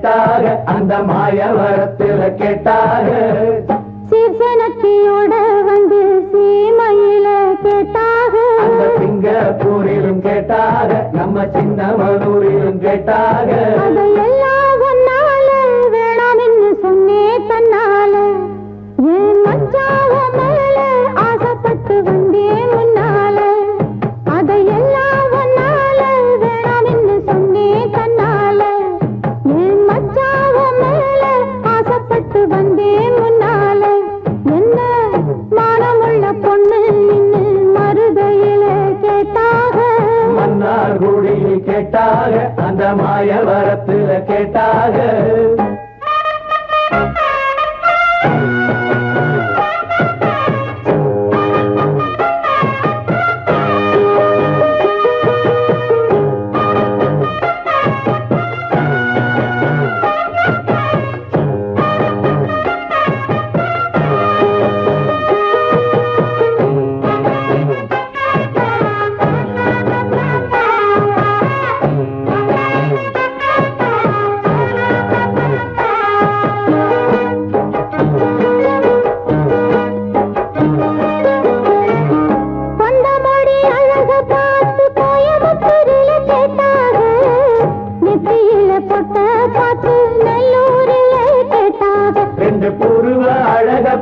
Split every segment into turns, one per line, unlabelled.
கேட்டாக அந்த மாயவரத்தில் கேட்டாக
சீர்சனத்தியோட வந்து சீமையில கேட்டாக
அந்த சிங்கப்பூரிலும் கேட்டாக நம்ம சின்னமனூரிலும் கேட்டாக
அதையெல்லாம் ஒன்னால வேணாம் என்று சொன்னே தன்னால ஏன் மச்சாவ மேல ஆசைப்பட்டு வந்தேன் முன்னால அதையெல்லாம் ஒன்னால வேணாம் என்று சொன்னே தன்னால ஏன் மச்சாவ மேல ஆசைப்பட்டு வந்தேன் முன்னால என்ன மானமுள்ள பொண்ணு இன்னு மருதையில கேட்டாக
மன்னார்குடியில் கேட்டாக அந்த மாயவரத்தில் கேட்டாக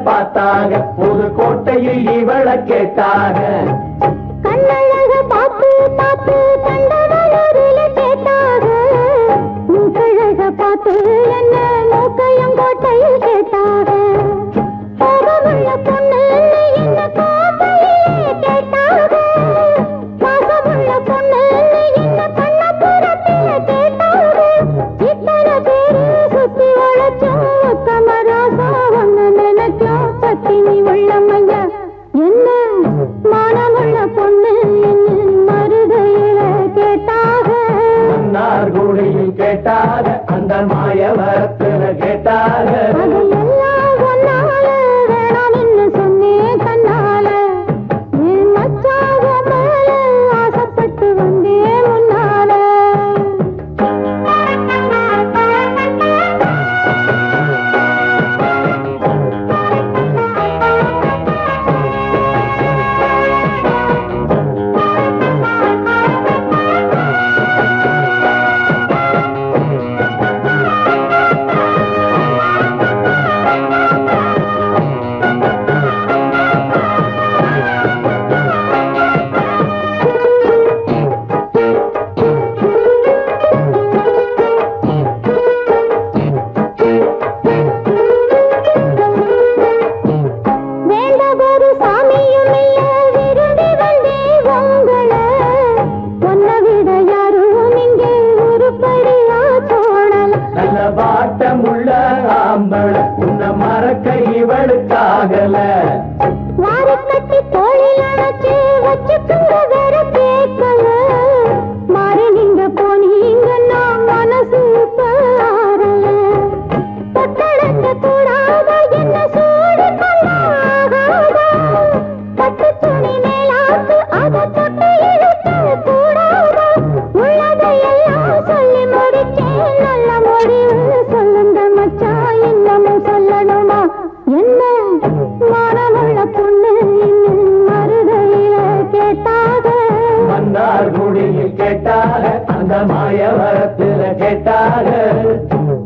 பார்த்தாக புதுக்கோட்டையில் இவள கேட்டாக
கண்ணழக பார்த்து பார்த்து கண்டவளூரில் கேட்டாக மூக்கழக பார்த்து என்ன மூக்கையங்கோட்டையில் கேட்டாக கோபமுள்ள பொண்ணு என்ன கோட்டையிலே கேட்டாக பாசமுள்ள பொண்ணு என்ன கண்ணபுரத்தில் கேட்டாக இத்தனை பேரு சுத்தி வளைச்சோம் கமராசா ஒன்னு நினைக்கும் சத்தினி உள்ளமையா என்ன மானமுள்ள பொண்ணு மருதையில கேட்டாக
மன்னார்குடியில் கேட்டாக அந்த மாயவரத்தில் கேட்டாக
அதையெல்லாம் ஒன்னால வேணாம் என்று சொன்னே தன்னால என் மச்சாவ மேல ஆசைப்பட்டு வந்தே முன்னால வேண்டதொரு சாமியும் இல்ல விரும்பி வந்தே உங்களை பொன்ன விட யாரும் இங்கே உருப்படியா தோணல
நல்ல வாட்டமுள்ள ஆம்பள உன்னை மறக்க இவளுக்காகல
வாரக்கட்டி தோளில் அணைச்சு வச்சுக்குங்க வேற கேட்கல மாறி நீங்க போனீங்க நான் மனசு பாரல தொட்டடக்க கூடாத என்ன சூடு பண்ணாகாத பட்டு துணி மேலாக்கு அதை தொட்டு இழுக்க கூடாத உள்ளதையெல்லாம் சொல்லி முடிச்சேன் நல்ல முடிவு சொல்லுங்க மச்சான் இன்னமும் சொல்லணுமா என்ன மானமுள்ள பொண்ணு மருதையில கேட்டாக
மன்னார்குடியில் கேட்டாக அந்த மாயவரத்தில் கேட்டாக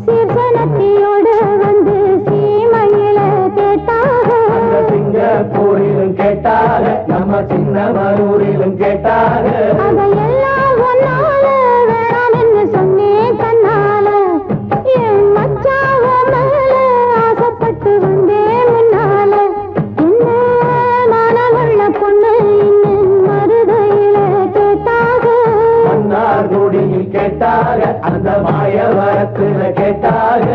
சீர்சனத்தியோடு வந்து சீமையில கேட்டாக
அந்த சிங்கப்பூரிலும் கேட்டாக நம்ம சின்னமனூரிலும் கேட்டாக
அதையெல்லாம் ஒன்னால வேணாம் என்று சொன்னே தன்னால என் மச்சாவ மேல ஆசைப்பட்டு வந்தே முன்னால என்ன மானமுள்ள பொண்ணு மருதையில கேட்டாக
மன்னார்குடியில் கேட்டாக அந்த மாயவரத்தில் கேட்டாக